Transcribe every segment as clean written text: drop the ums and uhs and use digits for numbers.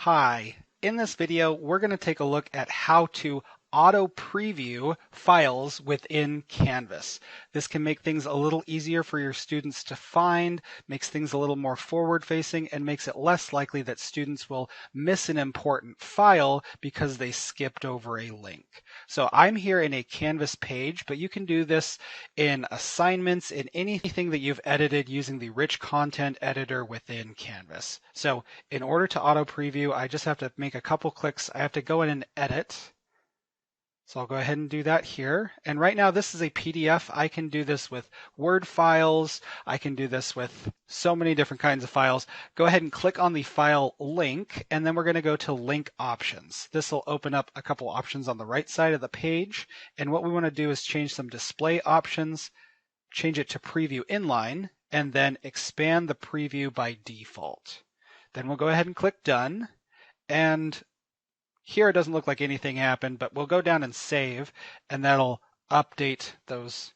Hi, in this video, we're going to take a look at how to auto-preview files within Canvas. This can make things a little easier for your students to find, makes things a little more forward-facing, and makes it less likely that students will miss an important file because they skipped over a link. So I'm here in a Canvas page, but you can do this in assignments, in anything that you've edited using the rich content editor within Canvas. So in order to auto-preview, I just have to make a couple clicks. I have to go in and edit. So I'll go ahead and do that here. And right now this is a PDF. I can do this with Word files. I can do this with so many different kinds of files. Go ahead and click on the file link, and then we're going to go to link options. This will open up a couple options on the right side of the page. And what we want to do is change some display options, change it to preview inline, and then expand the preview by default. Then we'll go ahead and click done. And here it doesn't look like anything happened, but we'll go down and save, and that'll update those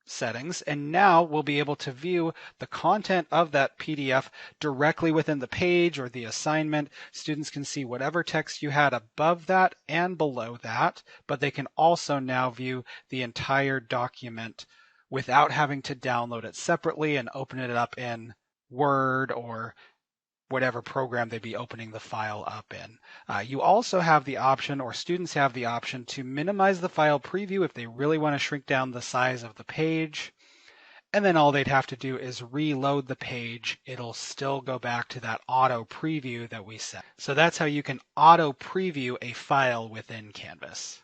settings. And now we'll be able to view the content of that PDF directly within the page or the assignment. Students can see whatever text you had above that and below that, but they can also now view the entire document without having to download it separately and open it up in Word or whatever program they'd be opening the file up in. You also have the option, or students have the option, to minimize the file preview if they really want to shrink down the size of the page. And then all they'd have to do is reload the page. It'll still go back to that auto preview that we set. So that's how you can auto preview a file within Canvas.